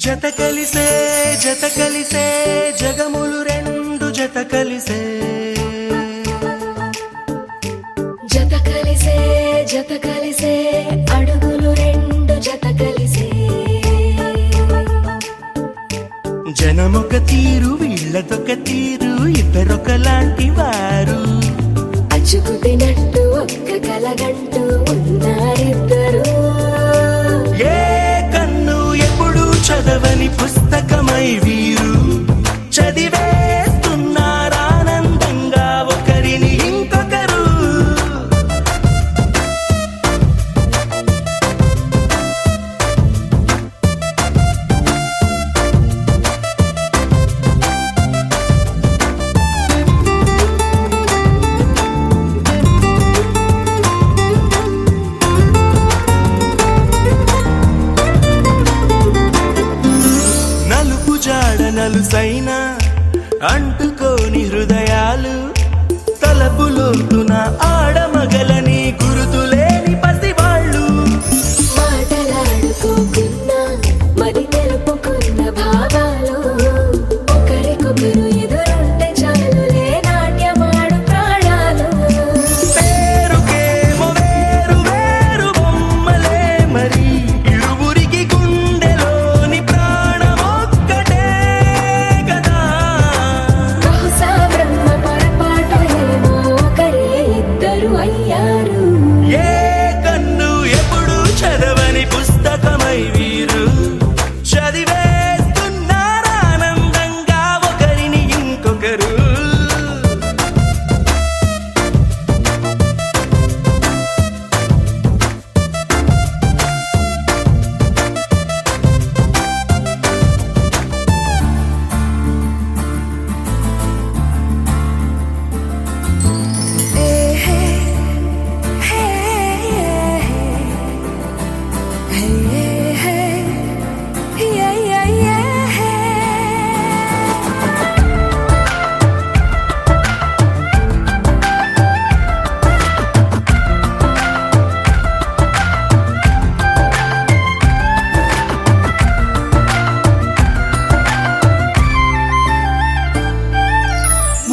జత కలిసే జగములు రెండు జత కలిసే అడుగులు రెండు జత కలిసే జనమొక తీరు వీళ్ళదొక తీరు ఇద్దరొకలాంటి వారు అచ్చుకుతినట్టు ఒక్క కలగంటూ ఉన్నారిద్దరు ఏ కన్ను ఎప్పుడు చదవని పుస్తకమై వీరు చదివేస్తున్నారానందంగా ఒకరిని ఇంకొకరు. నలుపు జాడ నలుసైన అంటుకోని హృదయాలు తలపులోతున ఆడమగలని గురుతులేని పసివాళ్ళు మాటలాడుకోకున్నా మరి తెలుపుకున్న భావాలు ఒకరికొకరు ఎదురుంటే చాలులే నాట్యమాడు ప్రాణాలు పేరుకేమో వేరు వేరు బొమ్మలే మరి ఇరువురికి గుండెలోని ప్రాణమొక్కటే కదా. బహుశా బ్రహ్మ పొరపాటు ఏమో ఒకరే ఇద్దరు అయ్యారు ఏ కన్ను ఎప్పుడు చదవని పుస్తకమై వీరు చదివేస్తున్నారానందంగా ఒకరిని ఇంకొకరు.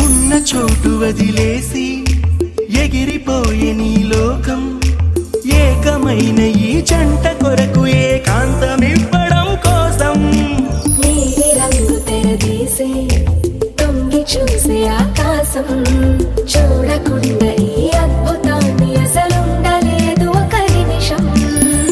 ఉన్న చోటు వదిలేసి ఎగిరిపోయే నీ లోకం ఏకమైన ఈ జంట కొరకు ఏకాంతమివ్వడం కోసం నీలి రంగు తెరదీసే తొంగి చూసే ఆకాశం చూడకుండా ఈ అద్భుతాన్ని అసలుండలేదు ఒక నిమిషం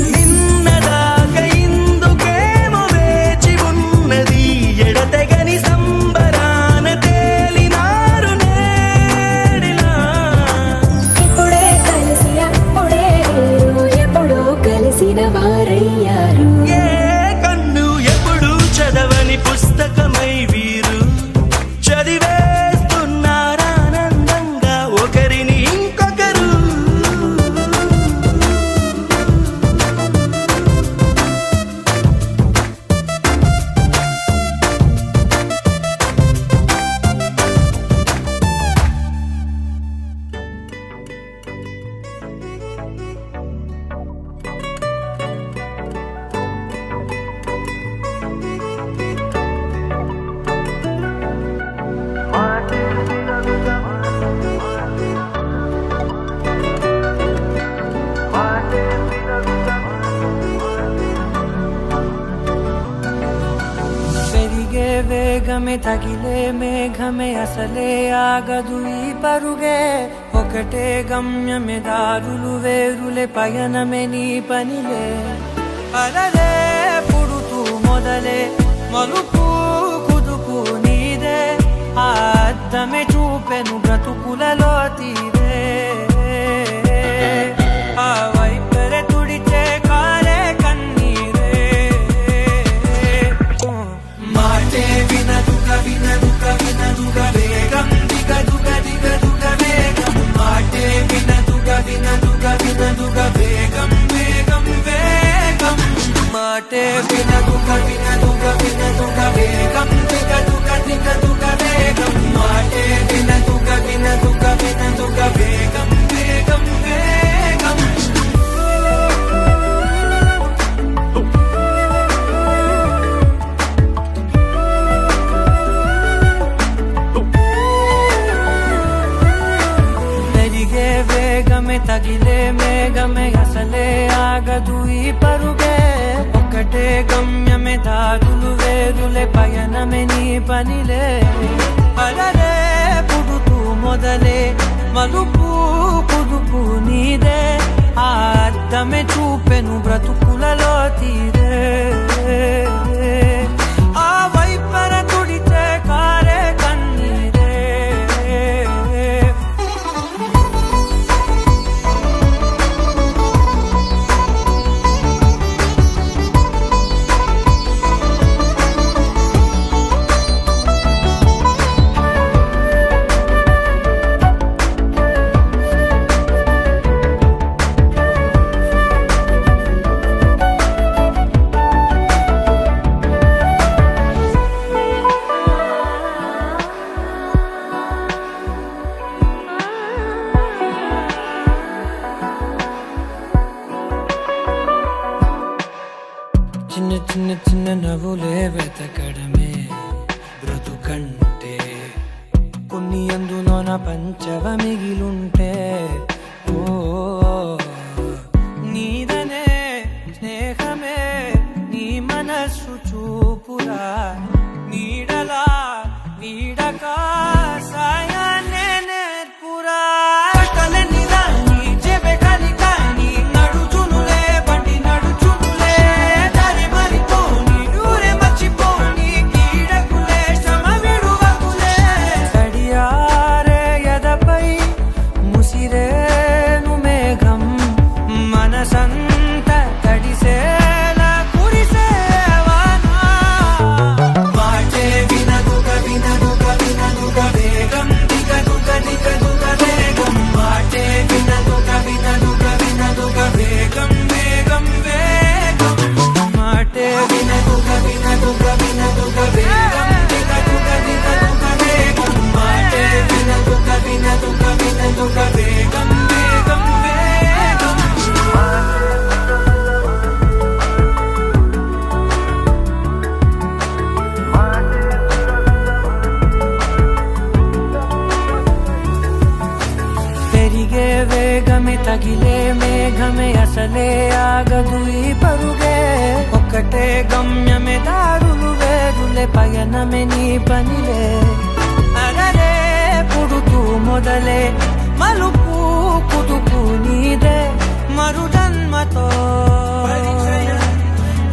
నిన్నదాకా ఇందుకేమో వేచి ఉన్నది ఎడతెగని సంబరాన తేలినారు నేడిలా. ఇప్పుడే కలిసి అప్పుడే లేరు ఎప్పుడో కలిసిన వారయ్యారు ఏ కన్ను ఎప్పుడు చదవని పుస్తకమై వీరు చదివేస్తున్నారానందంగా ఒకరిని ఇంకొకరు. పెరిగే వేగమే తగిలే మేఘమే అసలే ఆగదు ఈ పరుగే ఒకటే గమ్యమే దారులు వేరులే పయనమే నీ పనిలే అలలే పుడుతూ మొదలే మలుపు కుదుపు నీదే ఆ అద్దమే చూపెను బ్రతుకులలో తీరే ఆ వైపరే తుడిచే కాలే కన్నీరే మాటే వినదుగ వేగం దిగదుగ వేగం మాటే వినదుగ వేగం వేగం మాటే వినదుగ వేగం దిగదుగ వేగం మాటే వినదుగ తగిలే మేఘమే అసలే ఆగదు ఈ పరుగే ఒక్కటే గమ్యమే దారులు వేరులే పయనమే నీ పనిలే అలరే పుడుతూ మొదలే మలుపు కుదుపు నీదే ఆ అర్థమే చూపెను బ్రతుకులలో తీరే ఆ వైపర తుడితే కారే కన్నీరే చిన్న చిన్న చిన్న నవ్వులే వెతకడమే బ్రతుకంటే కొన్ని అందులోన పంచవ మిగిలుంటే ఓ నీదనే స్నేహమే నీ మనస్సు చూపురా నీడలా నీడక సాయాన్నే నేర్పురా కష్టలని రాని చెబె కలికాని నడుచునులే బండి నడుచునులే దారి మరిపోని ఊరే మర్చిపోని కీడకులే శ్రమ విడువకులే తడియారే ఎదపై ముసిరేను మేఘం మనసంత తడిసేలా కురిసేవానా మాటే వినదుగ వినదుగ వినదుగ వేగం దిగదుగ దిగదుగ వేగం మాటే వినదుగ వినదుగ వినదుగ వేగం వేగం వేగం మాటే వినదుగ వినదుగ వినదుగ వేగం దిగదుగ దిగదుగ వేగం మాటే వినదుగ వినదుగ వినదుగ వేగం వేగం వేగం పెరిగే వేగమే తగిలే మేఘమే అసలే ఆగదు ఈ పరుగే ఒక్కటే గమ్యమే దారులు వేరులే పయనమే నీ పనిలే అలరే పుడుతూ మొదలే మలుపు కుదుపు నీదే మరు జన్మతో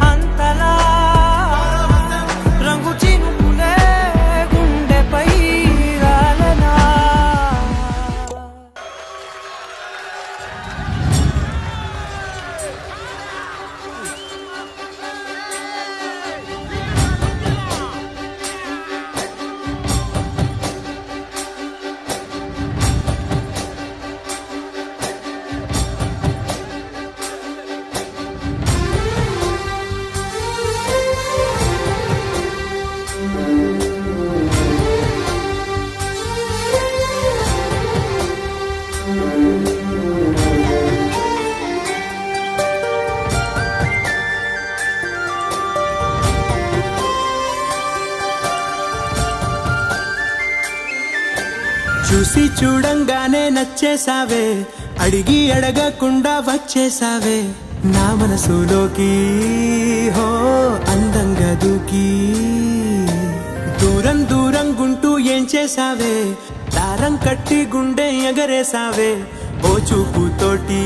అంతలా రంగు చినుకులే గుండెపై రాలనా చూసి చూడంగానే నచ్చేసావే అడిగి అడగకుండా వచ్చేసావే నా మనసులోకి హో అందంగా దూకి దూరం దూరం గుంటూ ఏం చేసావే దారం కట్టి గుండె ఎగరేసావే ఓ చూపుతోటి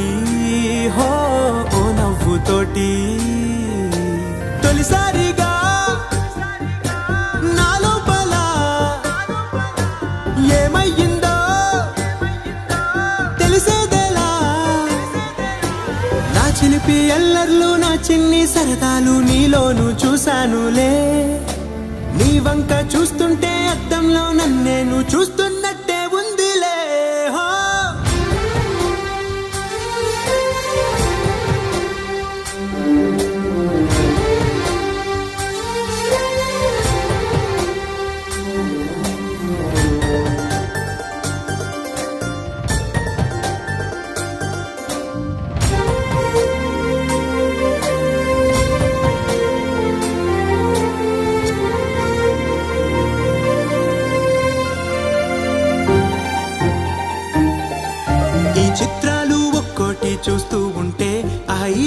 హో ఓ నవ్వుతోటి తొలిసారిగా నా లోపల ఏమయ్యిందో తెలిసేదేలా నా చిలిపి ఎల్లర్లు నా చిన్ని సరదాలు నీలోను చూశానులే నీ వంక చూస్తుంటే అద్దంలో నన్నేను చూస్తున్నట్టే ఉందిలే హో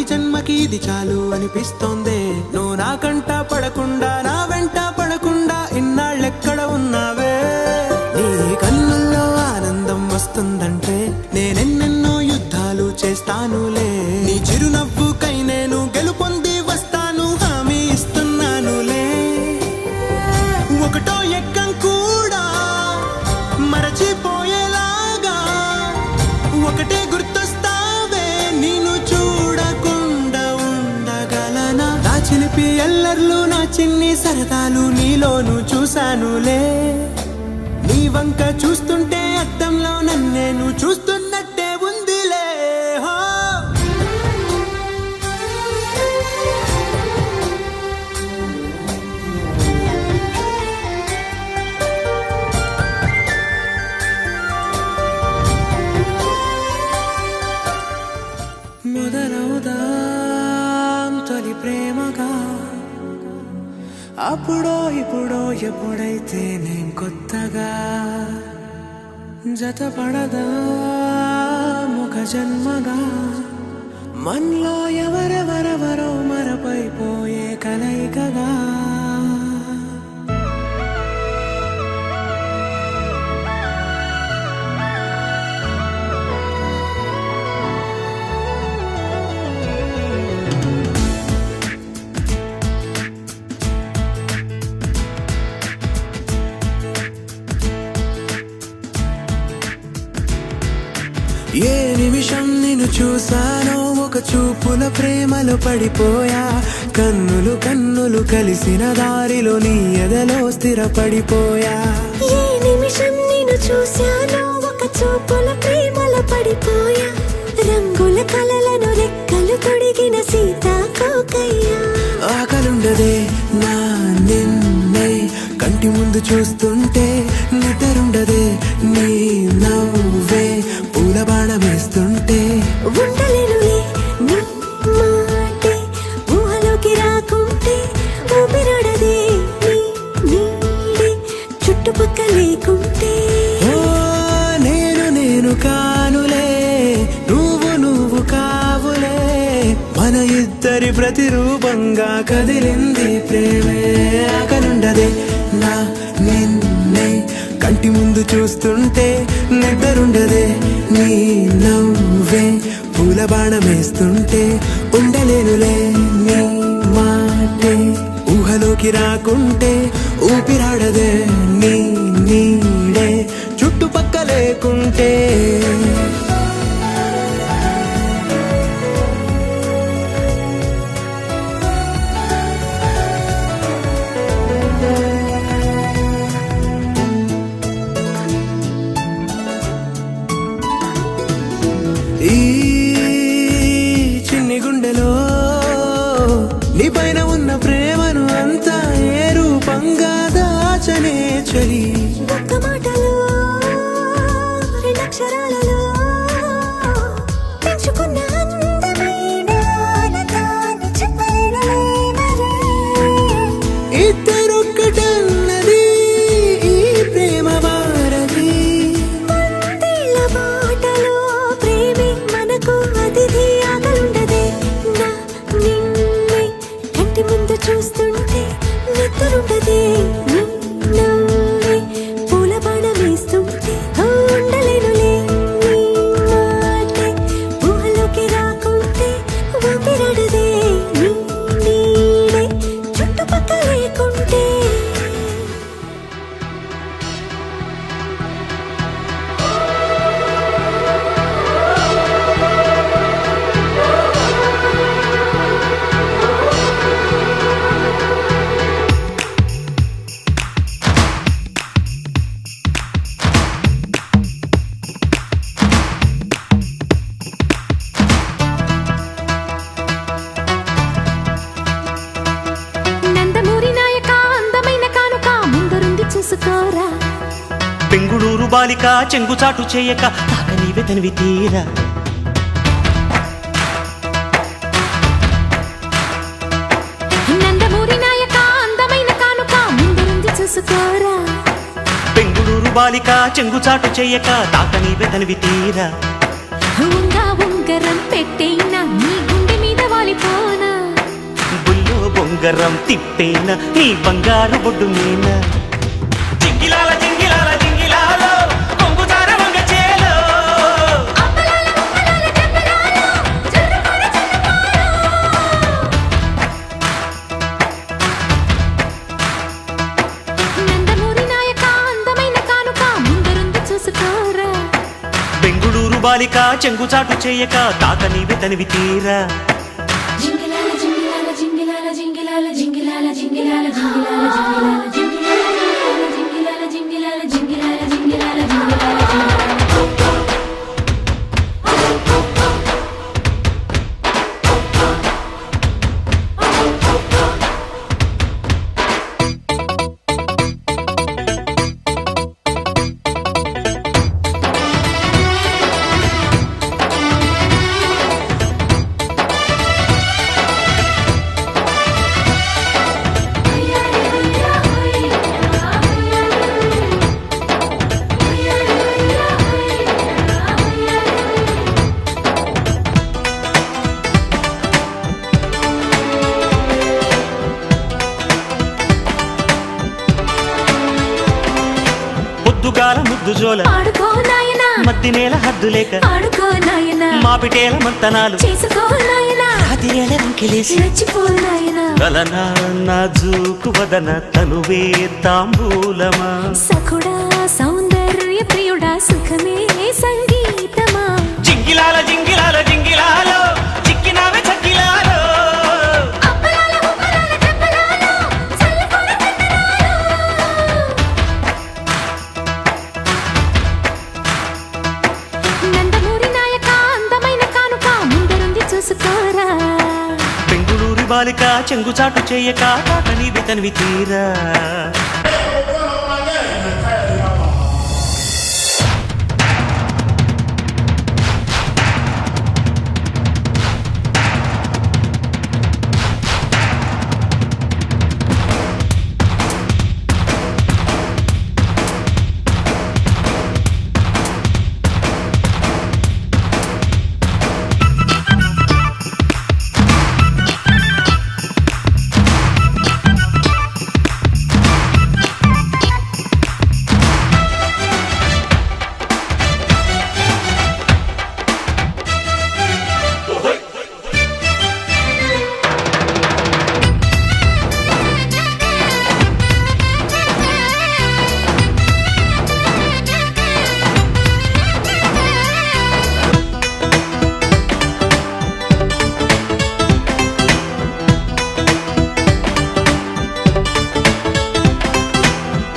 జన్మకి ఇది చాలు అనిపిస్తోందే. నువ్వు నా కంట పడకుండా నా వెంట పడకుండా ఇన్నాళ్ళెక్కడ ఉన్నావే. నీ కన్నుల్లో ఆనందం వస్తుందంటే నేనెన్నెన్నో యుద్ధాలు చేస్తానులే. నీ చిరునవ్వుకై నేను గెలుపొంది వస్తాను హామీ ఇస్తున్నానులే. ఒకటో ఎక్కం కూడా మరచిపోయేలాగా ఒకటే గుర్తొస్తావే. నిన్ను చూడకుండా ఉండగలనా. నా చిలిపి ఎల్లర్లు నా చిన్ని సరదాలు నీలోను చూశానులే. నీ వంక చూస్తుంటే అద్దంలో నన్నేను చూస్తున్నట్టే ఉందిలే. హో మొదలవుదాం తొలి ప్రేమగా, అప్పుడో ఇప్పుడో ఎప్పుడైతే నేను కొత్తగా జతపడదా ఒక జన్మగా. మనలో ఎవరెవరెవరో మరపైపోయే కలయికగా. ఏ నిమిషం నిన్ను చూసానో ఒక చూపుల ప్రేమలో పడిపోయా. కన్నులు కన్నులు కలిసిన దారిలో నీ ఎదలో స్థిరపడిపోయా. ఏ నిమిషం నిన్ను చూశానో ఒక చూపుల ప్రేమలో పడిపోయా. రంగుల కలలను రెక్కలు తొడిగిన సీతాకోకయ్యా. ఆకలుండదే నా నిన్నే కంటి ముందు చూస్తుంటే, నిద్రుండదే నీ నవ్వే పూల బాణమేస్తుంటే. ఉండలేనులే నీ మాటే ఊహలోకి రాకుంటే. ఊపిరాడదే నీ నీడే చుట్టుపక్క లేకుంటే. ఓ నేను కానులే నువ్వు కావులే. మన ఇద్దరి ప్రతిరూపంగా కదిలింది ప్రేమే. ఆకలుండదే నా నిన్నే కంటి ముందు చూస్తుంటే, నిద్రుండదే నీ నవ్వే పూల బాణమేస్తుంటే. ఉండలేనులే నీ మాటే ఊహలోకి రాకుంటే. ఊపిరాడదే నీ నీడే చుట్టుపక్క లేకుంటే. ఈ చిన్ని గుండెలో నీ పైన ఉన్న ప్రేమను అంతా ఏ రూపంగా దాచనే చలి. ఒక్క మాటలో రెండక్షరాలలో పెంచుకున్న అందమైన ఆనందాన్ని చెప్పలేనులే మరి. ఇద్దరొక్కటన్నది ఈ ప్రేమ వారది. వందేళ్ల బాటలో ప్రేమే మనకు అతిథి. ఆగలుండదే నా నిన్నే కంటి ముందు చూస్తుంటే. నిద్రుండదే నీ నవ్వే పూల బాణమేస్తుంటే. ఉండలేనులే నీ మాటే ఊహలోకి రాకుంటే. ఊపిరాడదే నీ నీడే చుట్టుపక్క లేకుంటే. నందమూరి నాయక అందమైన కానుక ముందరుంది చూసుకోరా. బెంగుళూరు బాలిక చెంగుచాటు చేయక తాకనీవే తనివి తీరా. నందమూరి నాయక అందమైన కానుక ముందరుంది చూసుకోరా. బెంగుళూరు బాలిక చెంగుచాటు చేయక తాకనీవే తనివి తీరా. ఉంగా ఉంగరం పెట్టేనా నీ గుండె మీద ఉంగరం తిప్పేన నీ బంగారు బొడ్డు మీన జింగిలాల జింగిలాల జింగిలాలో కొంగు జార వంగ చేలో నందమూరి నాయక అందమైన కానుక ముందరుంది చూసుకోరా బెంగుళూరు బాలిక చెంగుచాటు చేయక తాత నీవే తనివి తీరా జింగిలాల జింగిలాల జింగిలాల జింగిలాల జింగిలాల జింగిలాల జింగిలాల జింగిలాల జింగిలాల జింగిలాల జింగిలాల జింగిలాల జింగిలాల పొద్దుగాల ముద్దు జోల ఆడుకో నాయనా మద్ది నేల హద్దు లేక ఆడుకో నాయనా మాపిటేల మంతనాలు చేసుకో నాయనా అది ఏల రంకెలేసి రెచ్చిపో నాయనా కలనా నాజూకు వదన తనువే తాంబూలమా సఖుడా సౌందర్య ప్రియుడా సుఖమే సంగీతమా జింగిలాల జింగిలాల జింగిలాలో చిక్కినావే చక్కిలాలో అప్పలాల ఉప్పలాల చెప్పలాల చల్లకొర నందమూరి నాయక అందమైన కానుక ముందరుంది చూసుకోరా బెంగుళూరు బాలిక చెంగుచాటు చేయక తాత నీవే తనివి తీరా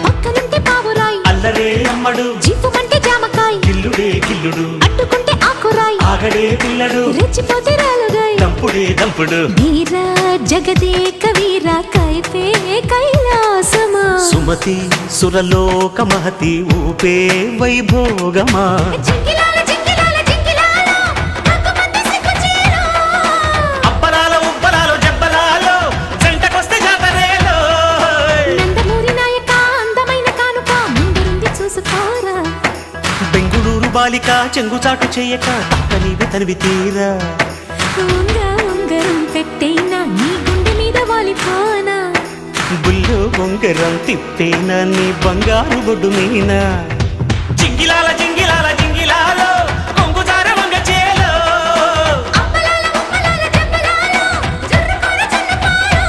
పక్కనుంటే పావురాయి అల్లరే అమ్మడు జీపుమంటే జామకాయ గిల్లుడే గిల్లుడు అడ్డుకుంటే ఆకురాయి ఆగడే పిల్లడు రెచ్చిపోతే రాలుగాయి దంపుడే దంపుడు వీర జగదేక వీర కైపే కైలాసమా సుమతి సురలోక మహతి ఊపే వైభోగమా జింగిలాల జింగిలాల జింగిలాల రంగుమంది సిగ్గుచీర అప్పలాల ఉప్పలాలు జబ్బలాలో జంటకొస్తే జాతరేలో నందమూరి నాయక అందమైన కానుక ముందరుంది చూసుకోరా బెంగుళూరు బాలిక చెంగుచాటు చేయక తాత నీవే తనివి తీరా ఉంగరం పెట్టైనా నీ గుండె మీద వాలిపోనా బుల్లో ఉంగరం తిప్పేనా నీ బంగారు బొడ్డు మీనా జింగిలాల జింగిలాల జింగిలాలో కొంగు జార వంగ చేలో అప్పలాల ఉప్పలాల చెప్పలాల జర్రుకొర చిన్నపాలు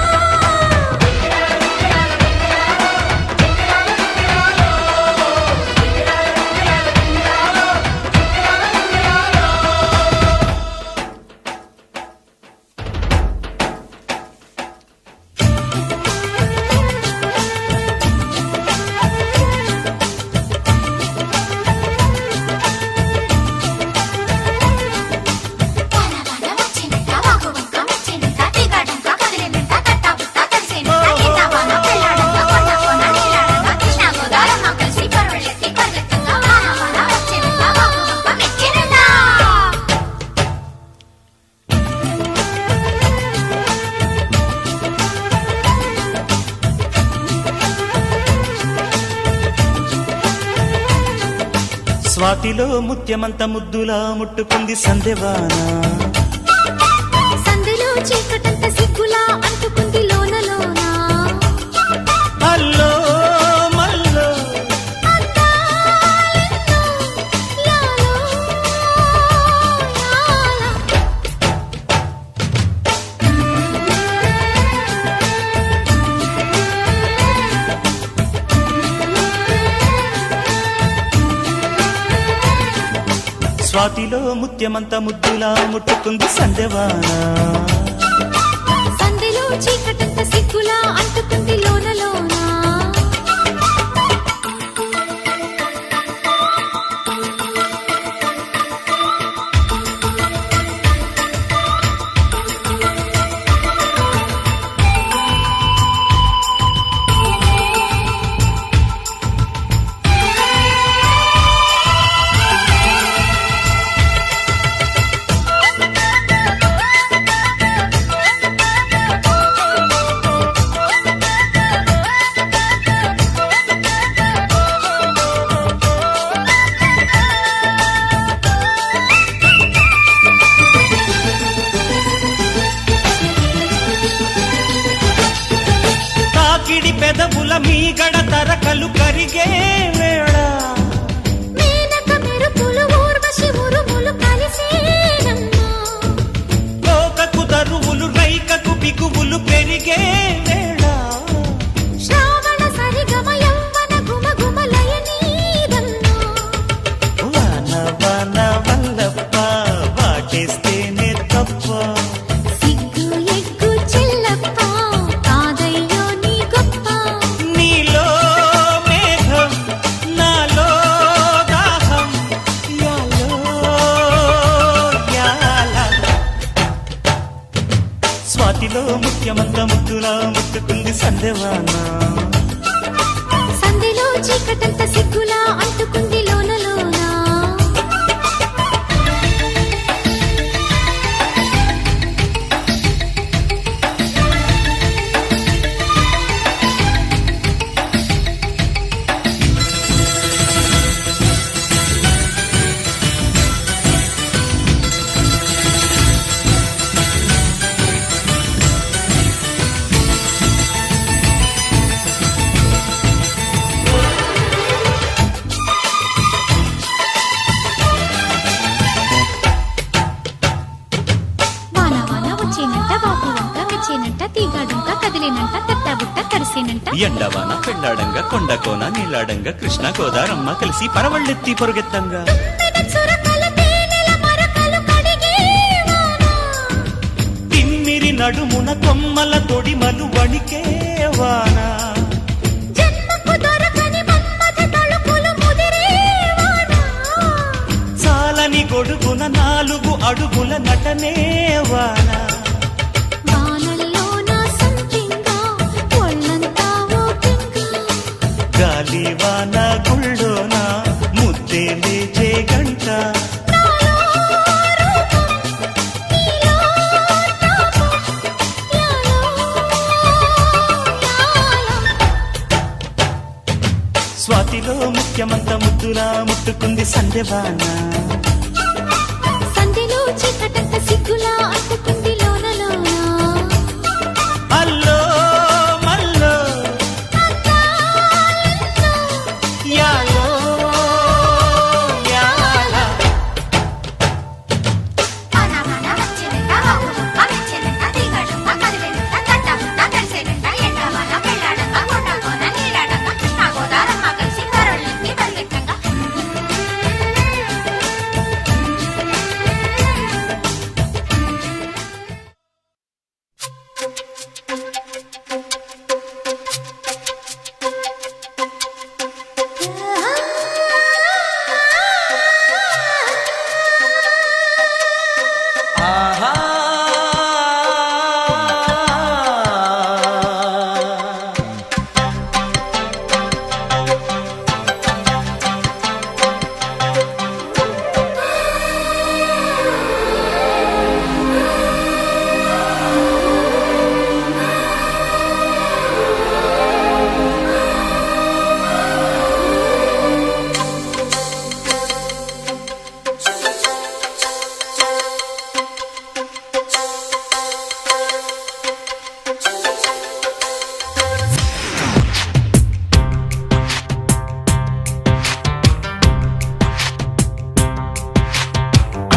స్వాతిలో ముత్యమంత ముద్దులా ముట్టుకుంది సందెవాన సందులో చీకటంత సిగ్గులా అంటుకుంది లోన స్వాతిలో ముత్యమంత ముద్దులా ముట్టుకుంది సందెవాన సందెలో చీకటంత సిగ్గులా అంటుకుంది లోనలోనా తాకిడి పెదవుల మీగడ తరకలు కరిగే వేళ మేనక మెరుపులు ఊర్వశి ఉరుములు కలిసేనమ్మా కోకకు దరువులు రైకకు బిగువులు పెరిగే వేళ శ్రావణ సరిగమ యవ్వన గుమగుమలయనీదన్నా వాన వాన వల్లప్ప వాటేస్తేనే తప్ప సిగ్గు ఎగ్గు చెల్లప్ప కాదయ్యో నీ గొప్ప నీలో మేఘం నాలో దాహం యాలో యాల స్వాతిలో ముఖ్యమంత ముద్దులా ముట్టుకుంది సందెవాన సందెలో చీకటంత సిగ్గులా అంటుకుంది లోనలోనా వాన వాన వచ్చేనంట వాపు వంక మెచ్చేనంట తీగాడంక కదిలేనంట తట్టాబుట్ట తడిసేనంట ఎండవాన పెళ్ళాడంగా కొండకోన నీలాడంగా కృష్ణ గోదారమ్మ కలిసి పరవళ్ళెత్తి పొరుగెత్తంగా తుమ్మెద చురకల తేనెల మరకలు కడిగే వాన తిమ్మిరి నడుమున కొమ్మల తొడిమలు వణికే వాన జన్మకు దొరకని మన్మథ తలుపులు ముదిరే వాన చాలని గొడుగున 4 అడుగుల నటనే వాన వానల్లో నా సంపింగా ఒళ్ళంతా ఓపింగా గాలి వాన గుళ్ళోన ముద్దే లేచే గంట స్వాతిలో ముఖ్యమంత ముద్దులా ముట్టుకుంది సందెవాన సందెలో చీకటంత సిగ్గులా అంటుకుంది లోనలోనా అల్లో మల్లో యాలో యాల ఆహా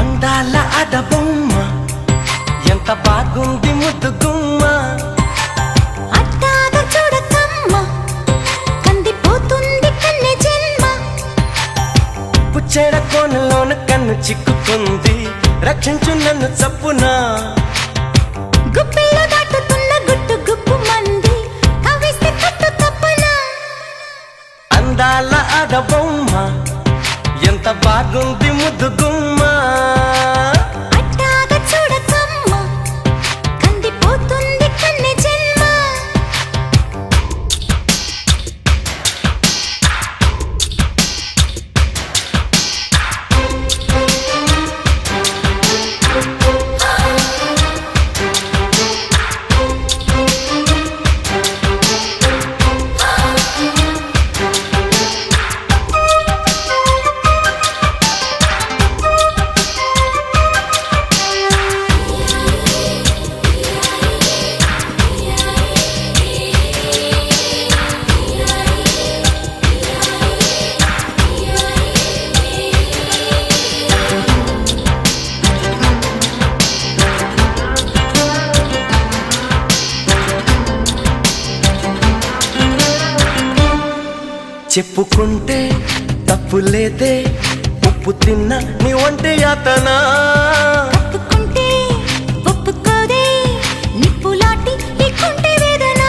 అందాల అడబొమ్మ ఎంత బాగుంది ముద్దు గుమ్మ అట్టాగా చూడకమ్మ కందిపోతుంది కన్నె జన్మ పుచ్చెడ కోనలోన కన్ను చిక్కుకుంది, రక్షించు నన్ను చప్పునా. గుప్పిలో దాటుతున్న గుట్టు గుప్పు మంది, కవిస్తే కట్టు తప్పునా. అందాల ఆడబొమ్మ ఎంత బాగుంది ముద్దు గుమ్మ. అట్టాగా చూడకమ్మ, కందిపోతుంది కన్నె జన్మ. చెప్పుకుంటే తప్పు లేదే, ఉప్పు తిన్న నీ ఒంటి యాతనా. ఒప్పుకుంటే ఒప్పుకోదే, నిప్పులాంటి ఈ కుంటి వేదన.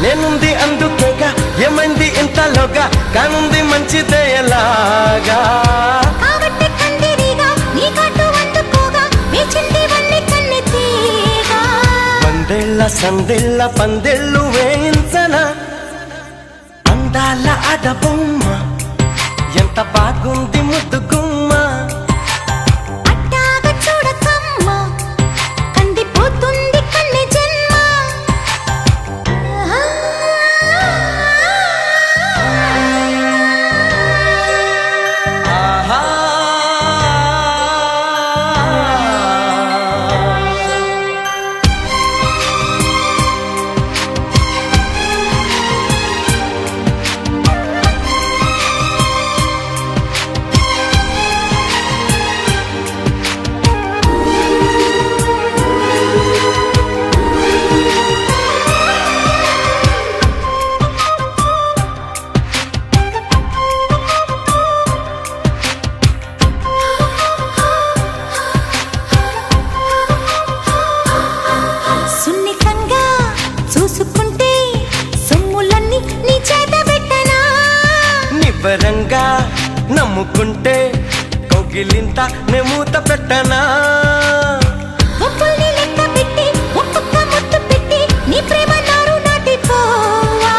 నేనుంది అందుకేగా, ఏమైంది ఇంతలోగా, కానుంది మంచిదే ఎలాగా. కాబట్టి కందిరిగా నీ కట్టు అందుకోగా, వేచింటివన్నీ కన్నెత్తేగా. వందేళ్ల సందేళ్ల పందేళ్ళు వేయించనా. అందాల ఆడబొమ్మ ఎంత బాగుంది ముద్దు గుమ్మ. అట్టాగా చూడకమ్మ, కందిపోతుంది కన్నె జన్మ. ఆహా సున్నితంగా చూసుకుంటే సొమ్ములన్నీ నీ చేత పెట్టనా. నిబ్బరంగా నమ్ముకుంటే కౌగిలింత నెమూత పెట్టనా. ఒప్పుల్ని లెక్క పెట్టి ఒక్కొక్క ముద్దు పెట్టి నీ ప్రేమ నారు నాటిపోవా.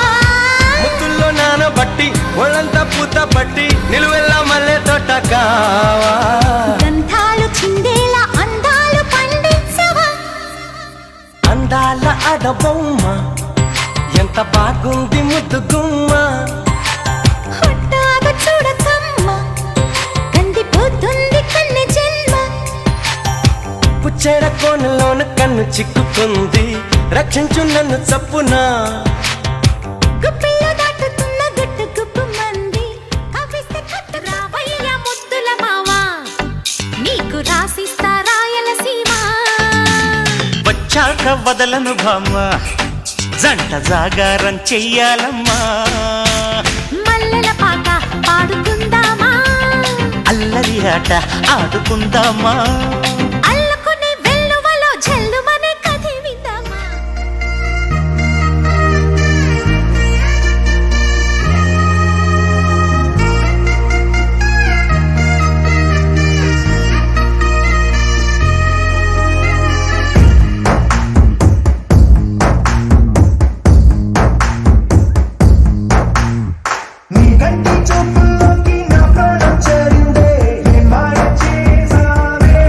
ముద్దుల్లో నానబట్టి ఒళ్ళంతా పూత పట్టి నిలువెల్లా మల్లె తోట కావా. గంధాలు చిందేలా అందాలు పండించవా. అందాల ఆడబొమ్మ ఎంత బాగుంది ముద్దు గుమ్మ. హొట్టాగా చూడకమ్మ, కందిపోతుంది కన్నె జన్మ. పుచ్చెడ కోనలోన కన్ను చిక్కుకుంది, రక్షించు నన్ను చప్పునా. గుప్పిలో దాటుతున్న గుట్టు గుప్పు మంది, కవిస్తే కట్టు రావయ్య ముద్దుల మావా, నీకు రాసిస్తా రాయలసీమ. వచ్చాక వదలను భామ, జంట జాగారం చెయ్యాలమ్మా. మల్లెల పాట పాడుకుందామా, అల్లరి ఆట ఆడుకుందామా. అల్లుకునే వెల్లువలో జల్లుమనే కథ విందామా. నీ కంటి చూపుల్లోకి నా ప్రాణం చేరిందే, ఏ మాయ చేసావే.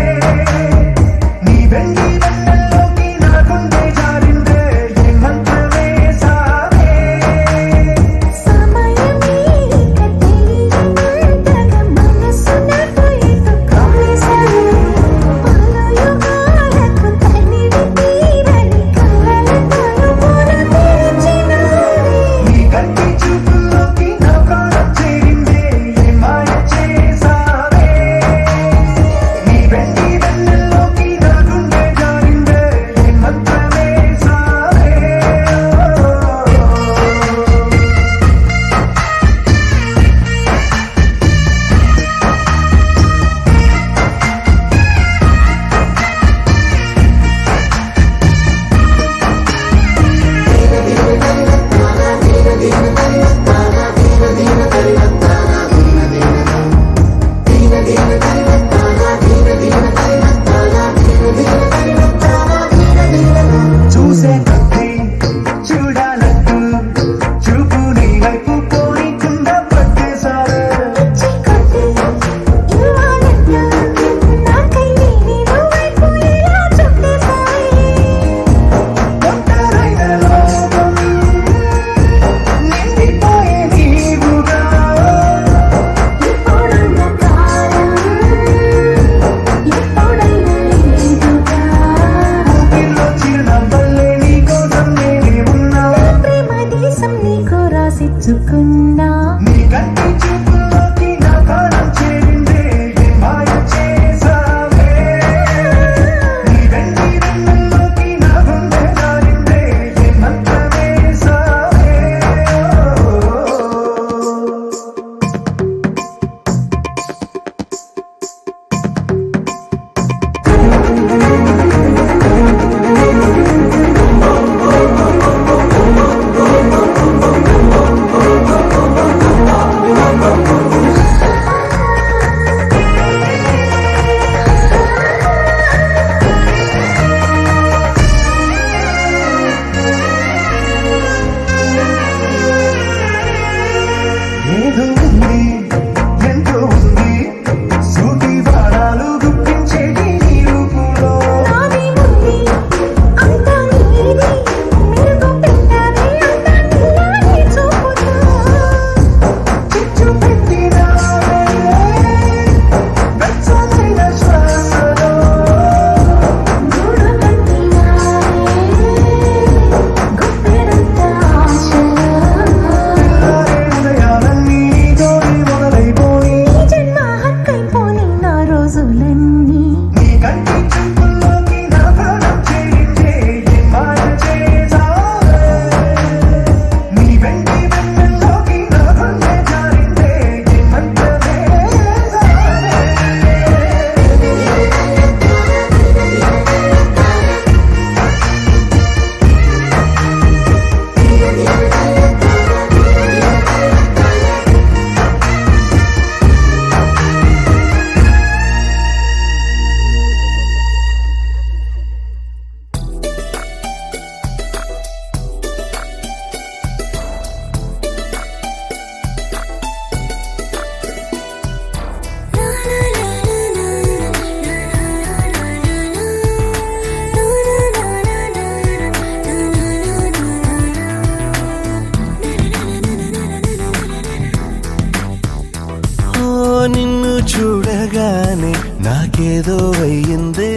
నిన్ను చూడగానే నాకేదో అయ్యిందే,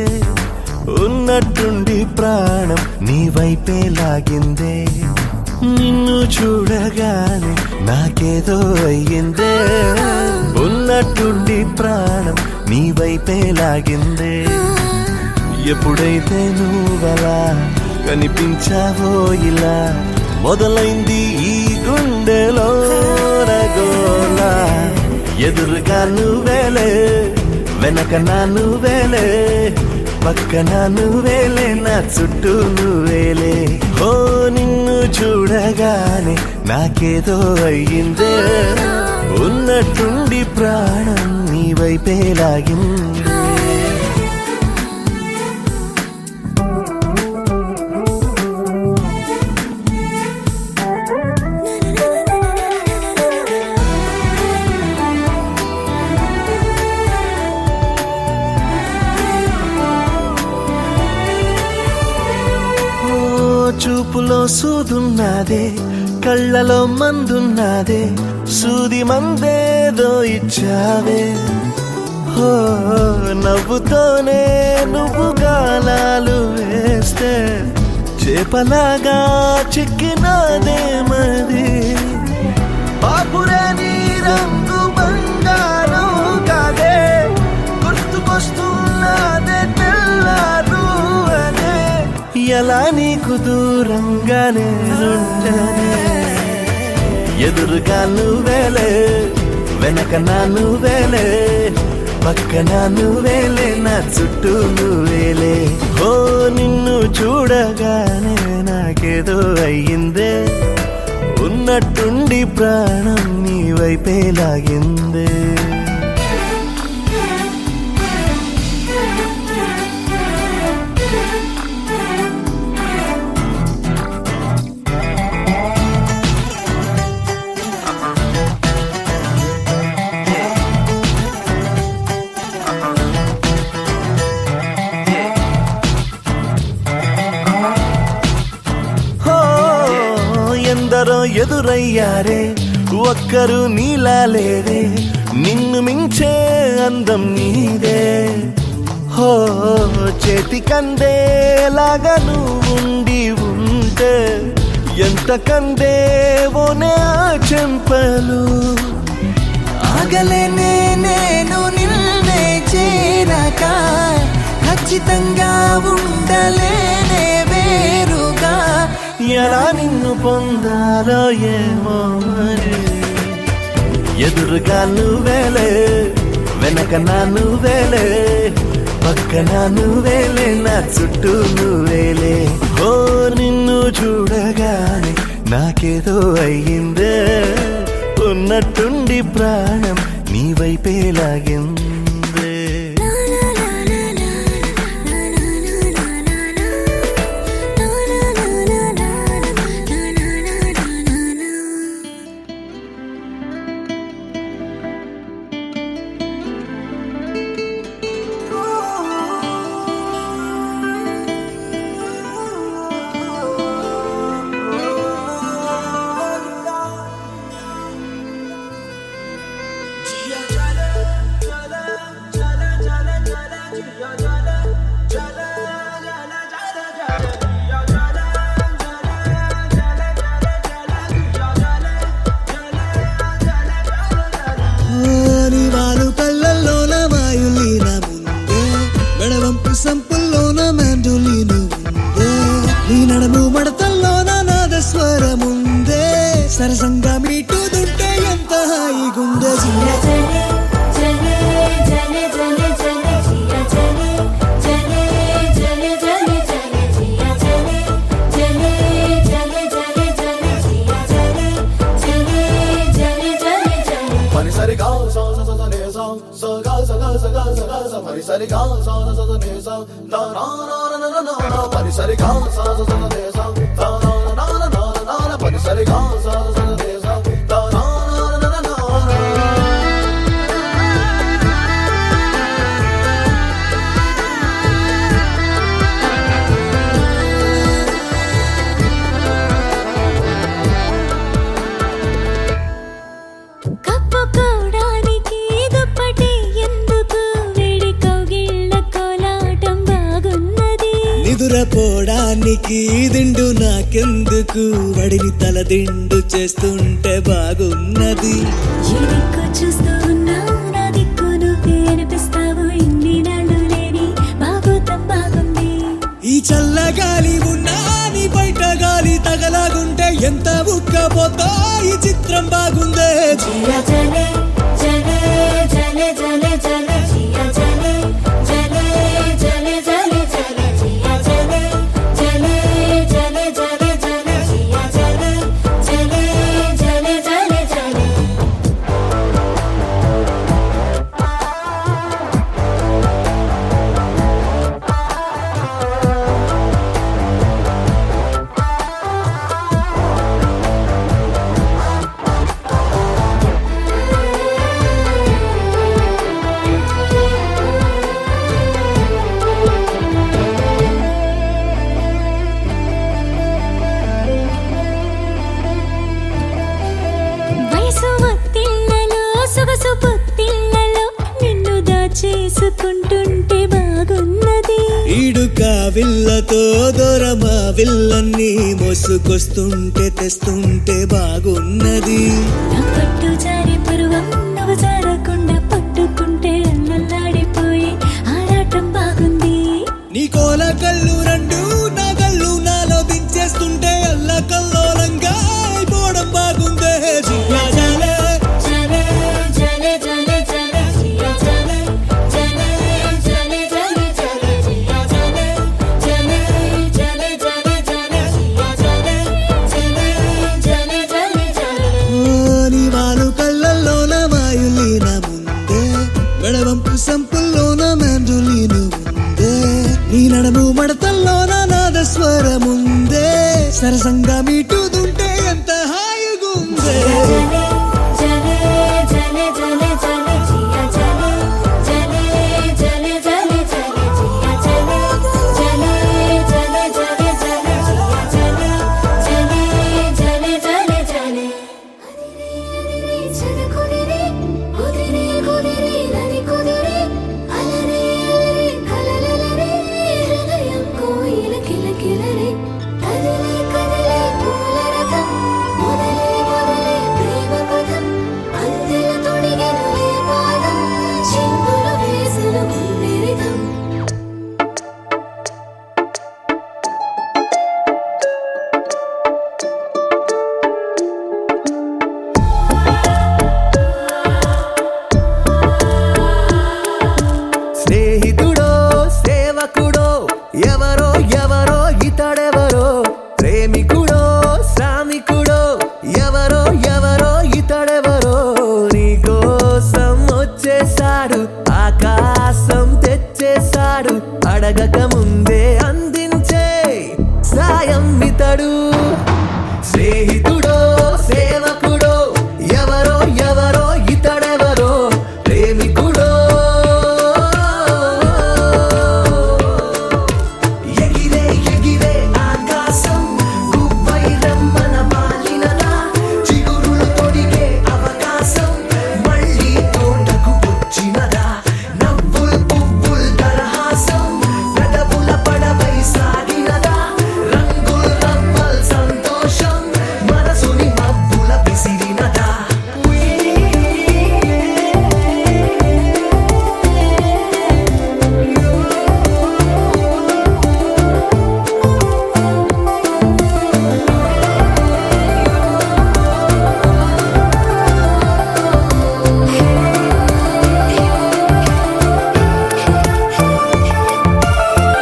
ఉన్నట్టుండి ప్రాణం నీ వైపే లాగిందే. నిన్ను చూడగానే నాకేదో అయ్యిందే, ఉన్నట్టుండి ప్రాణం నీ వైపే లాగిందే. ఎప్పుడైతే నువ్వలా కనిపించావో ఇలా మొదలైంది ఈ గుండెలో రగోలా. ఎదురుగా నువ్వేలే, వెనక నా నువ్వేలే, పక్కన నువ్వేలే, నా చుట్టూ నువ్వేలే. ఓ నిన్ను చూడగానే నాకేదో అయ్యిందే, ఉన్నట్టుండి ప్రాణం నీ వైపే లాగిందే. చూపులో సూదున్నాదే, కళ్ళలో మందున్నాదే, సూది మందేదో ఇచ్చావే. ఓ నవ్వుతోనే నువ్వు గాలాలు వేస్తే చేపలాగా చిక్కినాదే మది. బాపురే నీ రంగు బంగారం కాదే, గుర్తుకొస్తున్నాదే తెల్లారు అనే. ఎలా నీకు దూరంగానే ఉండనే, ఎదురుగా నువ్వేలే, వెనక నా నువ్వేలే, పక్కన నువ్వేలే, నా చుట్టూ నువ్వేలే. ఓ నిన్ను చూడగానే నాకేదో అయ్యిందే, ఉన్నట్టుండి ప్రాణం నీ వైపే లాగిందే. ఎందరో ఎదురయ్యారే, ఒక్కరు నీలా లేరే, నిన్ను మించే అందం నీదే. హో చేతికందేలాగా నువ్వుండి ఉంటే ఎంత కందేవోనే ఆ చెంపలు. ఆగలేనే నేను నిన్నే చేరక, ఖచ్చితంగా ఉండలేనే వేరుగా. ఎలా నిన్ను పొందాలో ఏమో మరి. ఎదురుగా నువ్వేలే, వెనక నా నువ్వేలే, పక్కన నువ్వేలే, నా చుట్టూ నువ్వేలే. ఓ నిన్ను చూడగానే నాకేదో అయ్యిందే, ఉన్నట్టుండి ప్రాణం నీ వైపే లాగిందే. సంపుల్లోన మ్యాండోలిను ఉందే, నీ నడుము మడతల్లోన నాదస్వరముందే, సరసంగా మీటుదుంటే ఎంత హాయిగుందే. కప్పుకోవడానికి దుప్పటి నిద్రపోవడానికి దిండు నాకెందుకు వడిని తల దిండు చేస్తుంటే బాగున్నది ఏ దిక్కు చూస్తూ ఉన్నావు నా దిక్కు నువ్వే అనిపిస్తావు ఇన్ని నాళ్ళు లేని బాగోతం బాగుంది ఈ చల్లగాలి ఉన్నా నీ బయట గాలి తగలాగుంటే ఎంత ఉక్కపోతా ఈ చిత్రం బాగుందే జియా జలే జలే జలే జలే జలే జియా జలే జలే జలే జలే జలే జియా జలే జలే జలే జలే జలే జియా జలే జలే జలే జలే జలే వయసు ఒత్తిళ్లలో సొగసు పొత్తిళ్లలో నిన్ను దాచేసుకుంటుంటే బాగున్నది ఈడుక విల్లతో దూరమా విల్లన్నీ మోసుకొస్తుంటే తెస్తుంటే బాగున్నది నా పట్టు జారి పరువం నువ్వు జారకుండా పట్టుకుంటే అల్లల్లాడిపోయి ఆరాటం బాగుంది నీ కోల కళ్ళు రెండు నా కళ్ళు నాలో దించేస్తుంటే అల్ల కల్లోలంగా అయిపోవడం బాగుందే జియా జాలే జలే జలే జలే జలే జియా జలే జలే జలే జలే జలే జియా జలే జలే జలే జలే జలే జియా జలే జలే జలే జలే జలే నీ వాలు కళ్ళల్లోన మాయులీన ముందే మెడవంపు సంపుల్లోన మ్యాండులీను ముందే నీ నడుము మడతల్లోన నాదస్వరముందే సరసంగా మీటుదుంటే ఎంత హాయిగుందే జలే జలే జలే జలే జియా జలే జలే జలే జలే జలే జియా జలే జలే జలే జలే జలే జియా జలే జలే జలే జలే జలే అదిరే చదుకుదిరే కుదిరే కుదిరే నది కుదిరే అలరే అలరే కలలలరే హృదయం కోయిల కిలకిలరే కదిలే కదిలే పూల రథం మొదలే మొదలే ప్రేమ పదం అందెల తొడిగెనులే పాదం చిందులు వేసిన గుండెరితం స్నేహితుడో సేవకుడో ఎవరో ఎవరో ఇతడెవరో ప్రేమికుడో శ్రామికుడో ఎవరో ఎవరో ఇతడెవరో నీకోసం వచ్చేసాడు ఆకాశం తెచ్చేసాడు అడగక ముందే అందించే సాయం ఇతడు స్నేహితుడో సేవకుడో ఎవరో ఎవరో ఇతడెవరో ప్రేమికుడో ఎగిరే ఎగిరే ఆకాశం గువ్వై రమ్మన వాలినదా చిగురులు తొడిగే అవకాశం మళ్ళీ తోటకు వచ్చినదా నవ్వుల్ పువ్వుల్ దరహాసం పెదవుల పడవై సాగినదా రంగుల్ రవ్వల్ సంతోషం మనసుని మబ్బుల పిసిరినదా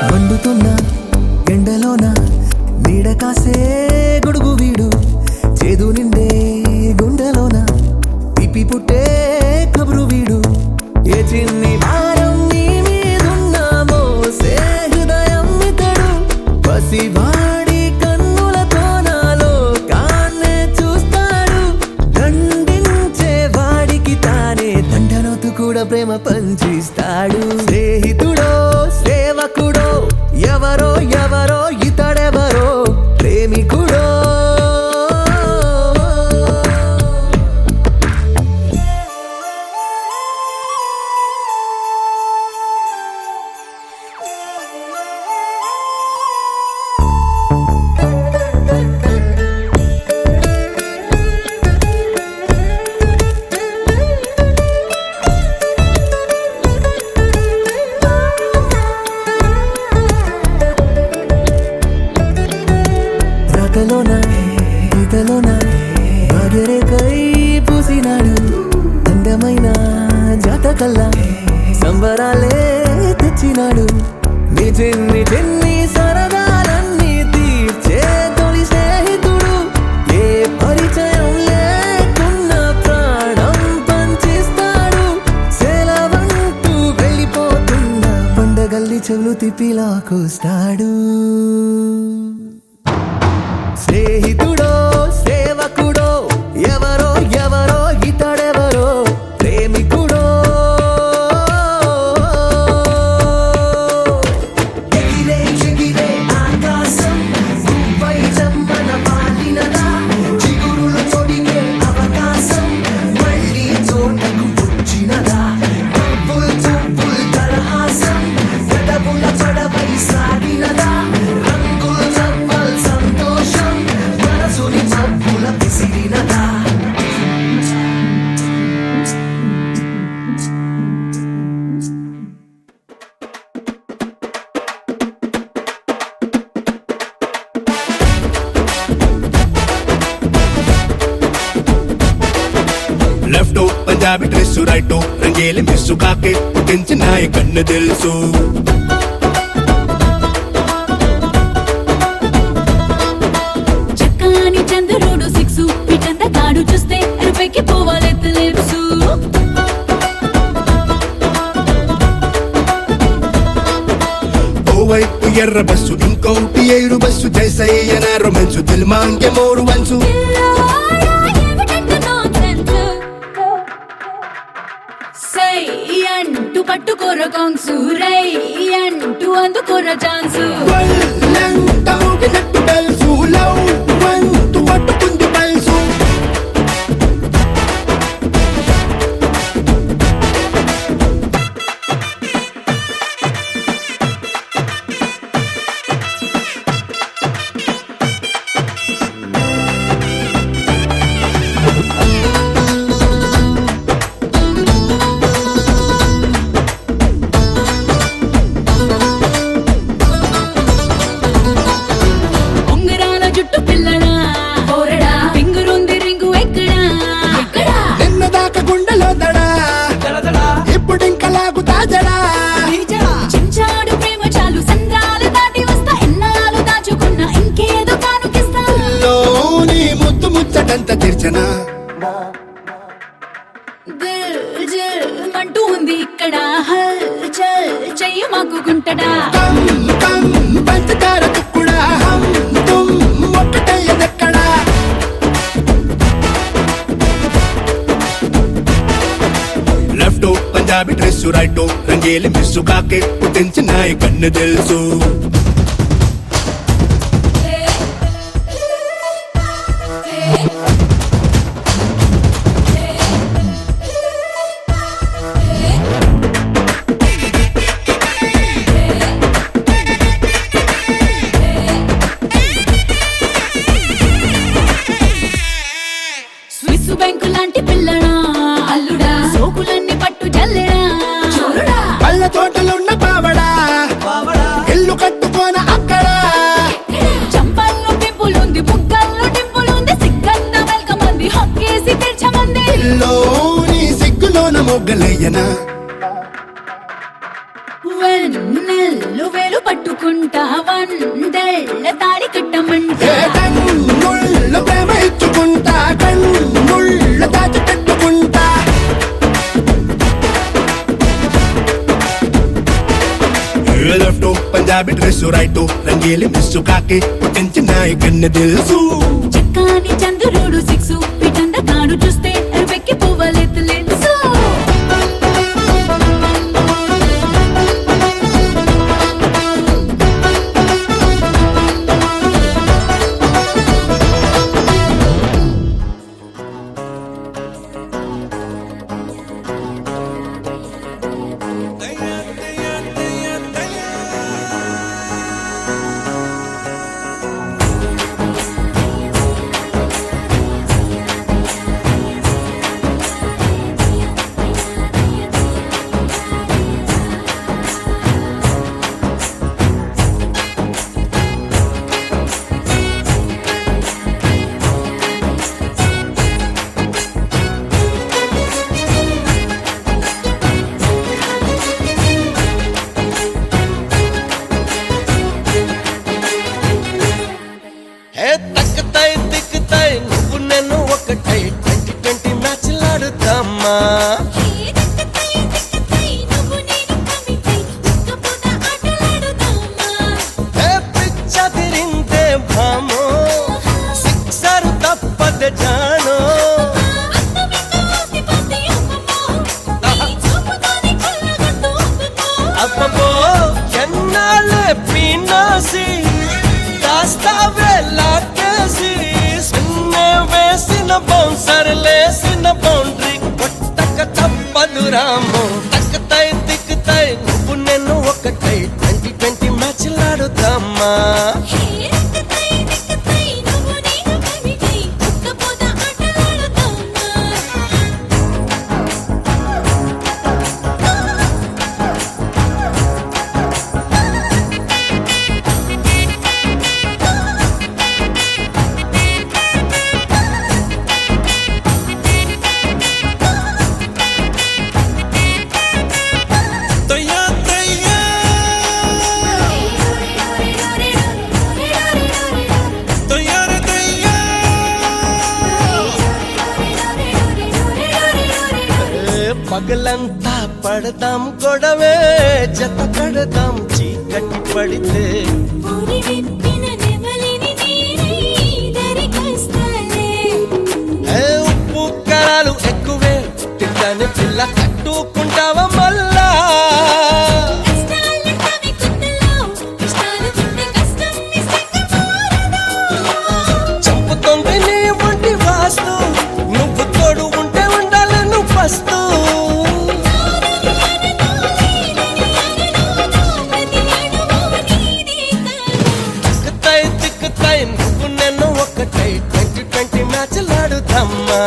మండుతున్న ఎండలోన నీడ కాసే గొడుగు వీడు చేదు నిండే గుండెలోన పిపి పుట్టే కబురు వీడు ఏ చిన్ని భారం నీ మీదున్న మోసే హృదయం ఇతడు పసివాడి కన్నులతో నాలో కాన్నే చూస్తాడు దండించే వాడికి తానే దండనోతు కూడా ప్రేమ పంచిస్తాడు స్నేహితుడో సేవకుడో ఎవరో ఎవరో ఇతడెవరో ప్రేమికుడో కల్లా సంబరాలే తెచ్చినాడు నిజన్ని జన్ని సరదాలన్నీ తీర్చే తొలి స్నేహితుడు ఏ పరిచయం లేకున్న ప్రాణం పంచిస్తాడు సెలవంటూ వెళ్ళిపోతున్న పండగల్లి చెవులు తిప్పిలాకొస్తాడు స్నేహితుడో సేవకుడో ఎవరో ఎవరో ఇతడెవరో ప్రేమికుడో ఎగిరే ఎగిరే ఆకాశం గుంపై జమ్మన పాలినదా చిగురులు తొడిగే అవకాశం మళ్ళీ చోటకు వచ్చినదా పువ్వుల్ పువ్వుల్ దరహాసం గడబుల పడవై సాగినదా రంగుల్ జవ్వల్ సంతోషం మనసుని మబ్బుల పిసిరినదా లెఫ్ట్ పంజాబీ డ్రెస్ రైట్ రంగేలి మిస్సు కాకే పుట్టించిన కన్ను తెలుసు చక్కని చంద్రుడు సిక్సు పిటంత తాడు చూస్తే అరుపెక్కి పోవాలెత్తలేప్సు ఓవైపు ఎర్ర బస్సు ఇంకోటి ఏడు బస్సు జైసయ్యన రొమాన్సు దిల్ మాంగే మోరు వన్సు సై అంటూ పట్టుకోర కాంగ్సు రై అంటూ అందుకోర ఛాన్సు వల్లంత ఊగినట్టు బెల్సు లవ్ వంతు పట్టుకుంది బల్సు ఉంగరాల జుట్టు పిల్లడా పోరడా పింగురుంది రింగు ఎక్కడా ఎక్కడా నిన్న దాకా గుండెలో దడా ఇప్పుడింక లాగుతా జడా చించాడు ప్రేమ చాలు సంద్రాలు దాటి వస్తా ఎన్నాళ్ళు దాచుకున్న ఇంకేదో కానుకిస్తా లోని ముద్దు ముచ్చటంత తీర్చనా దిల్ జిల్ మంటూ ఉంది ఇక్కడ హల్ చల్ చెయ్యి మాకుకుంటడా కమ్ కమ్ పంచదార తుక్కుడా హమ్ తుమ్ ఒక్కటయ్యదెక్కడా లెఫ్ట్ పంజాబీ డ్రెస్ రైట్ రంగేలి మిస్సు కాకే పుట్టించిన కన్ను తెలుసు స్విస్ బ్యాంకు లాంటి పిల్లడా అల్లుడా సోకులన్నీ పట్టు జల్లెడా చూరుడా పళ్ళ తోటలున్న పావడా ఇల్లు కట్టుకోన అక్కడ చంపల్లో పింపులుంది బుగ్గల్లో టింపులుంది సిగ్గన్న వెల్కమ్ అంది హక్కేసి తెచ్చమంది లోని సిగ్గులోన మొగ్గలయ్యనా వెన్నెల్లు వేలు పట్టుకుంటా వందెళ్ళ తాడి కట్టమంటా ఏ కన్నుళ్ళ ప్రేమ ఇచ్చుకుంటా కన్నుళ్ళ దాచి పెట్టుకుంటా లెఫ్ట్ పంజాబీ డ్రెస్ రైట్ రంగేలి మిస్సు కాకి పుట్టించిన కన్ను తెలుసు చక్కని చంద్రుడు సిక్సు పిటంద తాడు చూస్తే అరుపెక్కి పోవాలెత్తలేసు చేసి దాస్తావే లాకేసి సున్నే వేసిన బౌన్సర్ లేసిన బౌండరీ కొట్టక తప్పదు రాము తక్కుతాయి దిక్కుతాయి నువ్వు నేను ఒకటై 2020 మ్యాచ్లాడుతామా పగలంతా పడదాం గొడవే జత కడదాం చీకటి పడితే ఉప్పు కారాలు ఎక్కువే తింటానే పిల్ల కట్టుకుంటావా మళ్ళా చంపుతోంది నీ ఒంటి వాస్తు నువ్వు తోడు ఉంటే ఉండాలి నువ్వు ఫస్ట్ నువ్వు నన్ను ఒకటై 2020 మ్యాచ్లాడుతామా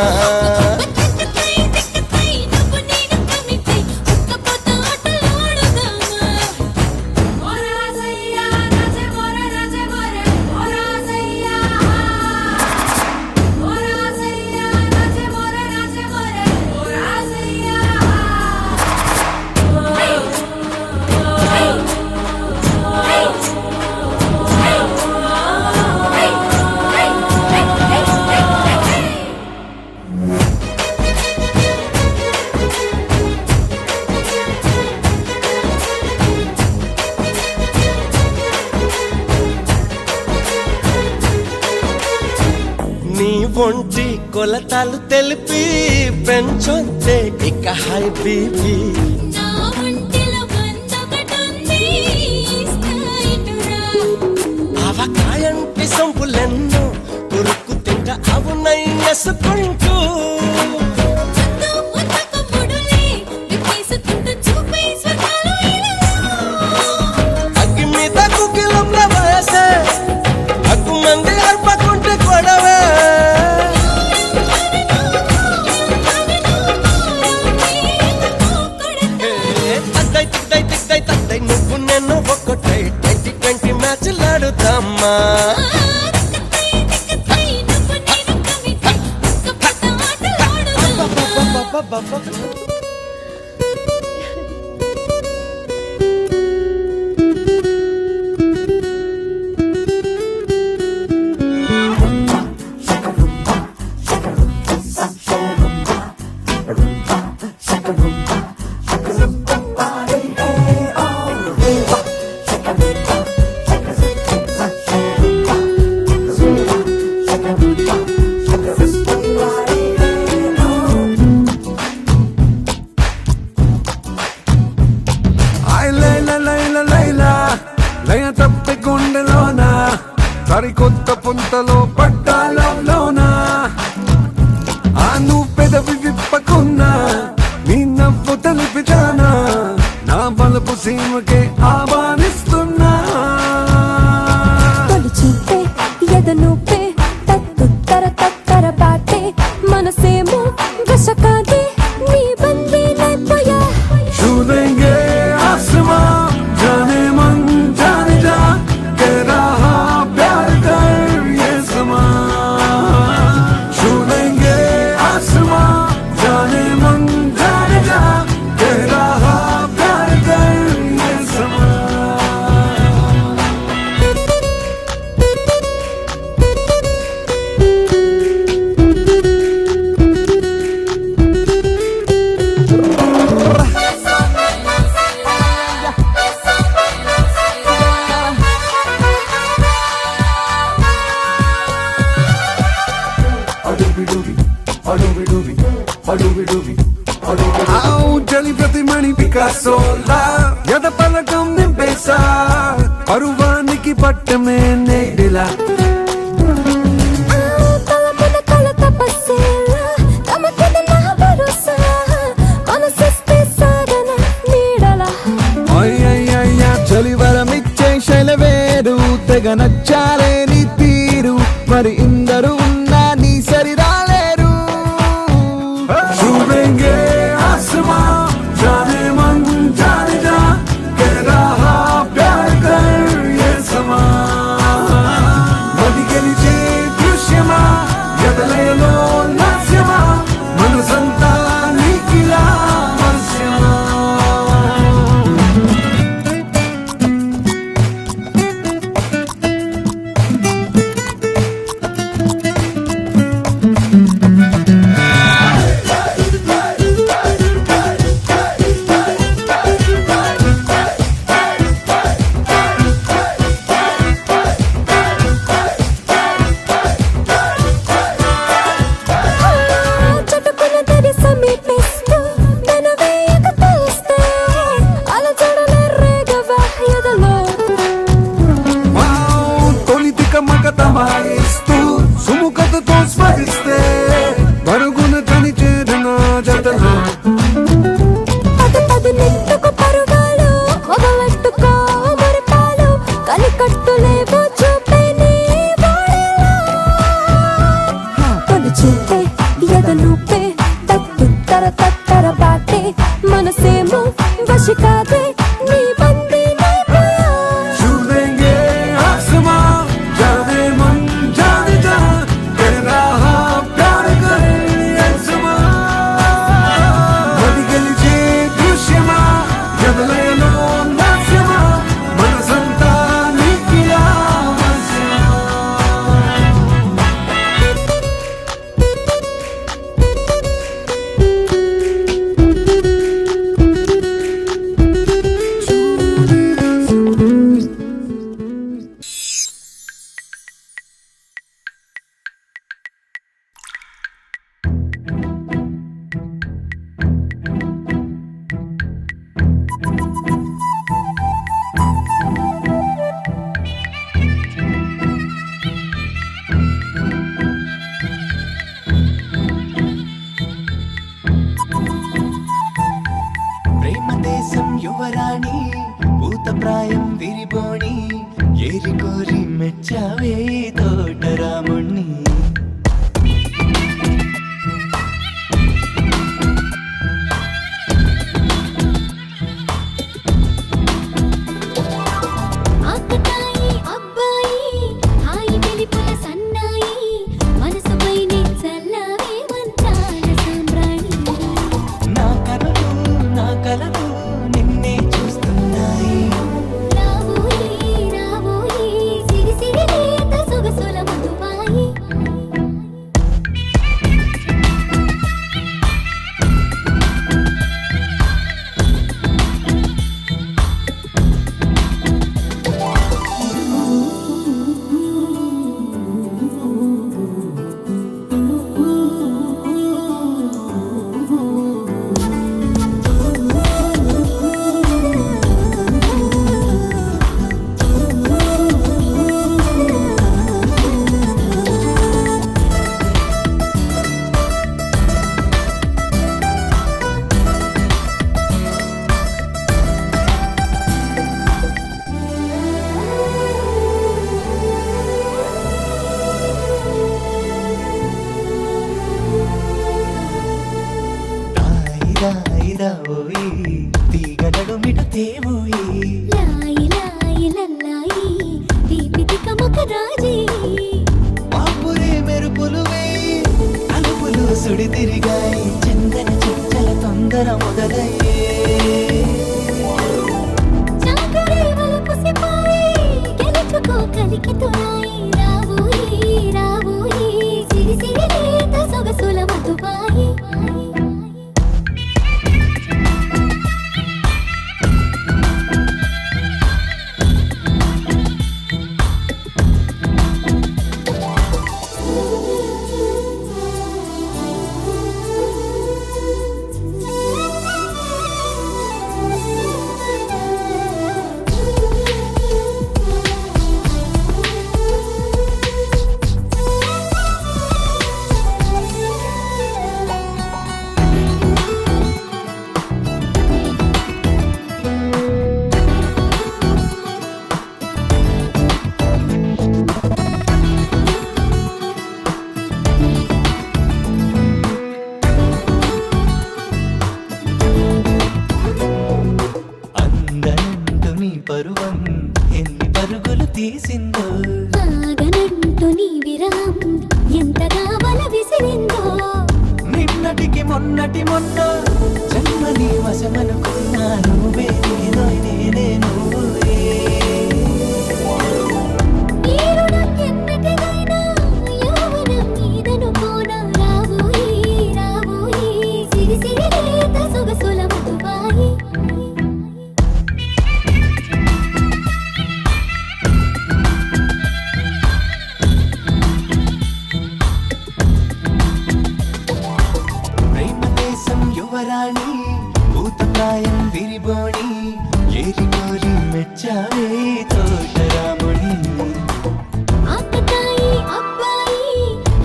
నీ ఒంటి కొలతాలు తెలిపి పెంచొద్దే ఇక హై బీపీ అవకాయంటి సంపులెన్నో కొరుకు తింట అవునయ్యసుకుంటూ అగ్గి మీద కుకిలంలో వయసే అగ్గు మంది అర్పకుంటే గొడవే తద్దై నువ్వు నేను ఒకటై 2020 మ్యాచ్లాడుతామా లయ తప్పి గుండెలోన సరికొత్త పుంతలో పట్టాలోన ఆ నువ్వు పెదవి విప్పకున్నా నీ నవ్వు తెలిపిదానా నా బలపు సీమకే ఆహ్వానిస్తున్నా తొలి చూపే ఎదనూపే తత్తర తత్తర బాటే మనసేమో వశకాదే నీ బందీ నైపోయా छूलेंगे आसमां जाने मन जाने जा कह रहा प्यार कर ये समा छूलेंगे आसमां जाने मन जाने जा कह रहा प्यार कर ये समा జలి ప్రతిమణి పికాసోలా ఎద పలకం నింపేసా పరువానికి రాగి పట్టమే నేడిలా తలపున కల తపస్సేలా తమకిన నా భరోసా మనసిస్తే సాగన నీడలా అయ్యయ్యయ్యా చలివరమిచ్చే శైలవేరు తెగ నచ్చాలే నీ తీరు మరి ఇందరు ఉన్నా నీ సరి రాలేరు చూడెంగే ఆసమాं जाने मन जाने जा कह रहा प्यार कर ये समा మది గెలిచే దృశ్యమా ఎదలేలో నాస్యమా మనసంతా నీకిలా వర్షమా చటుకున తడి సమీపిస్తూ వెనువేయక తోస్తే అలజడలే రేగవా ఎదలో తొలితిక మగత మాయిస్తూ సుముఖతతో స్మరిస్తే పరుగున కని చేరిన జతలో పది నెట్టుకు పరుగాలు మొదలెట్టుకో మరిపాలు కలికట్టులేవో చూపే నీ బాణిలో తొలి చూపే ఎదలూపే తత్తర తత్తర బాటే మనసేమో వశి కాదే నీ బందీ నైపోయా చూడెంగే ఆసమాं जाने मन जाने जा कह रहा प्यार कर ये समा మది గెలిచే దృశ్యమా ఎదలేలో నాస్యమా మనసంతా నీకిలా వర్షమా ప్రేమ దేశం యువరాణి భూతప్రాయం విరిబోణి ఏరి కోరి మెచ్చావే తోటరాముణ్ణి ఆకతాయి అబ్బాయి హాయి వెలిపుల సన్నాయి మనసుపైనే చల్లవే మంచాల సాంబ్రాణి నా కలలు నిన్నే చూస్తున్నాయి రావోయి రావోయి సిరి సిరి లేత సొగసుల మధుబాయి పరువం ఎన్ని పరుగులు తీసిందో ఆగనంటూ నీ విరహం ఎంతగా వల విసిరిందో నిన్నటికి మొన్నటి మొన్న జన్మని వశమనుకున్నా నువ్వే నేనో నేనే నువ్వే నీరు నాకెన్నటిదైనా యౌవనం నీదనుకోనా రావోయి రావోయి సిరి సిరి లేత సొగసుల మధుబాయి ప్రేమ దేశం యువరాణి భూతప్రాయం విరిబోణి ఏరి కోరి మెచ్చావే తోటరాముని ఆకతాయి అబ్బాయి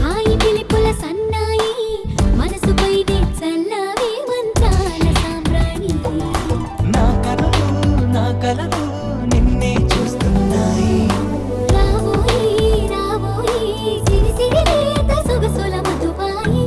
హాయి పిలుపుల సన్నాయి మనసుపైనే చల్లవే మంచాల సామ్రాణి నా కలలు నిన్నే చూస్తున్నాయి రావోయి రావోయి సిరి సిరి లేత సొగసుల మధుబాయి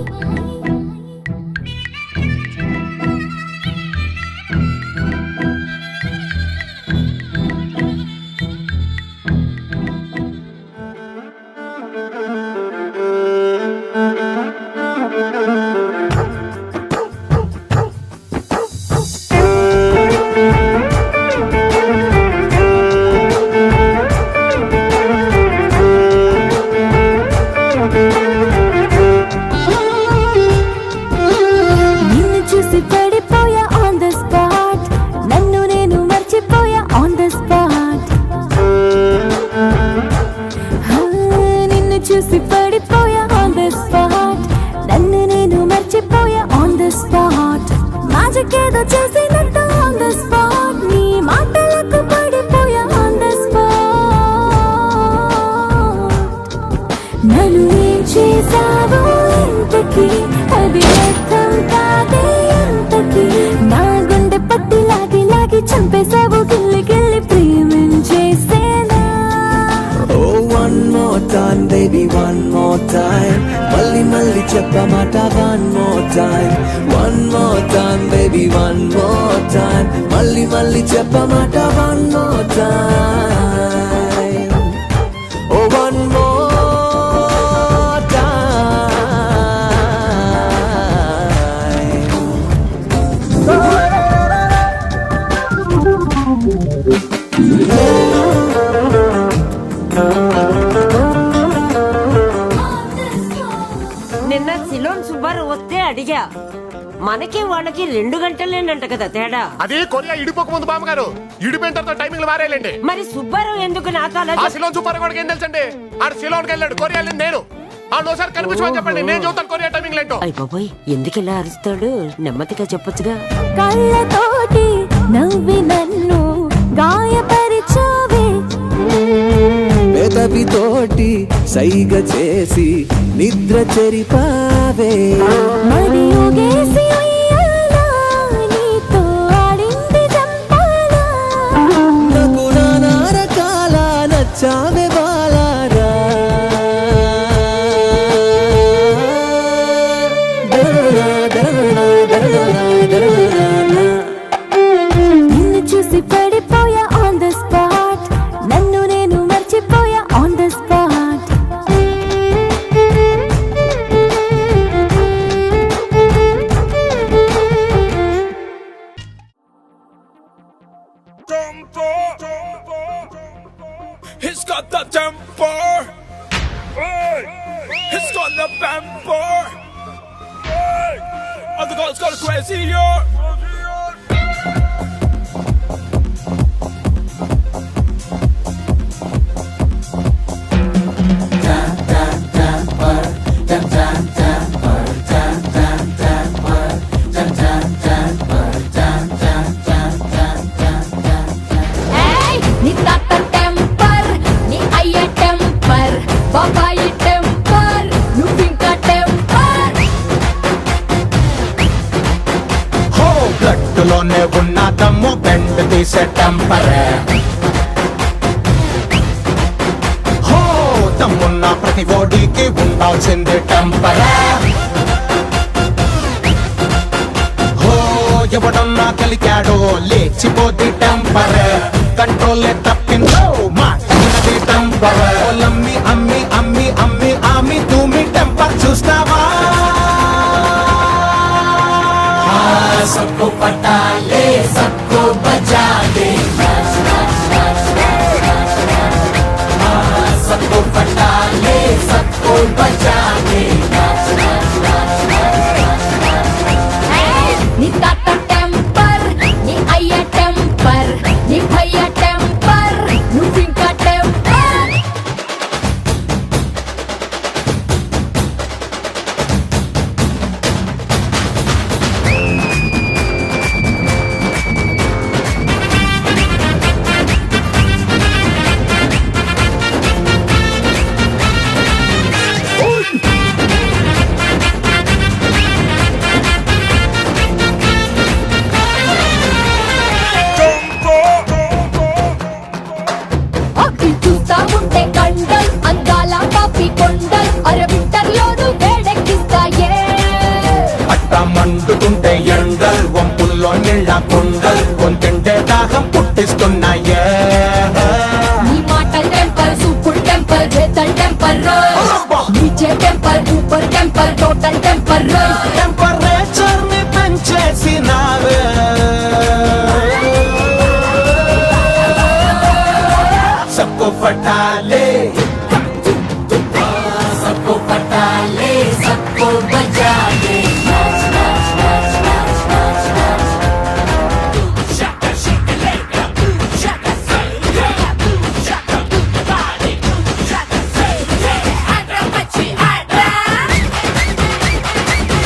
నిన్ను చూసి పడిపోయా ఆన్ ద స్పాట్ నన్ను నేను మర్చిపోయా ఆన్ ద స్పాట్ నిన్ను చూసి పడిపోయా ఆన్ ద స్పాట్ నన్ను నేను మర్చిపోయా ఆన్ ద స్పాట్ మ్యాజిక్ ఏదో చేసినట్టు ఆన్ ద స్పాట్ నీ మాటలకు పడిపోయా ఆన్ ద స్పాట్ నన్ను ఏం చేసావో ఇంతకీ అది అర్థం కాదే ఇంతకీ నా గుండె పట్టి లాగి లాగి చంపేసావు గిల్లి గిల్లి ప్రేమించేసేనా ఓ one more time baby one more time మళ్ళీ మళ్ళీ చెప్పమాట one more time one more time baby one more time మళ్ళీ మళ్ళీ చెప్పమాట వన్ మోర్ టైం ఓ వన్ మోర్ నిన్న సిలోన్ సుబ్బారావు వస్తే అడిగా మనకి వాళ్ళకి 2 గంటలేనంట కదా తేడా అది కొరియా ఇడిపోక ముందు బామ్మగారు ఇడిపోయిన తర్వాత టైమింగ్ మారేలేండి మరి సుబ్బారావు ఎందుకు నాతో అలా ఆ సిలోన్ సూపర్ కూడా ఏం తెలుసండి ఆడు సిలోన్కి వెళ్ళాడు కొరియా వెళ్ళింది నేను ఆడోసారి కనిపించమని చెప్పండి నేను చూస్తాను కొరియా టైమింగ్ ఏంటో అయ్య బాబోయ్ ఎందుకు ఇలా అరుస్తాడు నెమ్మదిగా చెప్పొచ్చుగా కళ్ళతోటి నవ్వి నన్ను గాయపరిచావే పెదవితోటి సైగ చేసి నిద్ర చెరిపావే మరి యోగేసి ఉయ్యాలా, నీతో ఆడింది చంపాలా నాకు నానా రకాల నచ్చావే బాలారా దరనా, దరనా, దరనా, దరనా. నిన్ను చూసి పడిపోయా ఆన్ ద స్పాట్ నన్ను నేను మర్చిపోయా on the spot He's got the temper. He's got the pamper. All the girls got crazy, yo. నీ తాత టెంపర్ నీ అయ్య టెంపర్ బాబాయి టెంపర్ నువ్వింకా టెంపర్ హో బ్లడ్ లోనే ఉన్న దమ్ము బెండ్ తీసే టెంపర్ హో దమ్మున్న ప్రతి ఓడికి ఉండాల్సింది టెంపర్ హో ఎవడన్నా కలికాడో లేచిపోద్ది టెంపర్ కంట్రోల్ पटा ले सबको बजा दे नाच नाच नाच नाच नाच नाच हाँ सबको पटा ले सबको बजा दे नाच नाच नाच नाच नाच నీ తాత టెంపర్ నీ అయ్య టెంపర్ నీ భయ్య టెంపర్ నువ్వింకా టెంపర్ అవి చూస్తా ఉంటే కండల్ అందాల కాపీ కొండల్ అర వింటర్ లోను వేడెక్కిస్తాయే అట్ట మండుతుంటే ఎండల్ వంపుల్లో నీళ్ళ కుండల్ కొంతింటే దాహం పుట్టిస్తున్నాయే నీ మాటల్ టెంపర్ సూపర్ టెంపర్ వేతల్ టెంపర్ నీచే టెంపర్ ఊపర్ టెంపర్ టోటల్ టెంపర్ టెంపరేచర్ ని పెంచేసినావే सबको पटा ले सबको पटा ले सबको बजा दे नाच नाच नाच नाच नाच नाच shaka shaka lega shaka say yeah shaka body shaka say yeah adra machi adra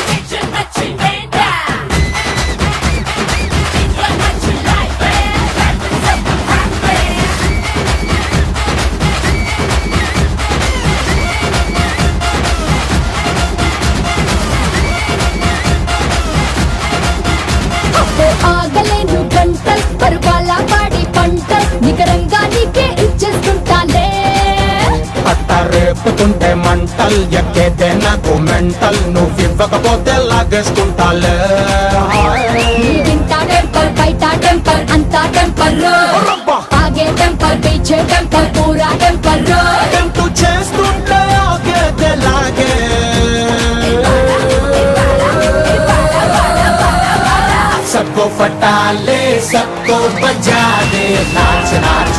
kitchen machi benda inga machi life that is up happy అబ్బో ఆగలేను గంటల్ పరువాల పాడి పంటల్ నికరంగా నీకే ఇచ్చేస్తుంటాలే అట్ట రేపుతుంటే మంటల్ ఎక్కేదే నాకు మెంటల్ నువ్వివ్వకపోతే లాగేసుకుంటాలే నీ వింటా టెంపర్ బయట టెంపర్ అంతా టెంపర్ ఆగే టెంపర్ పీచే టెంపర్ పూరా టెంపర్ ఎంతు చేస్తుంటే ఆగేదే లాగే सबको फटा ले सबको बजा दे नाच नाच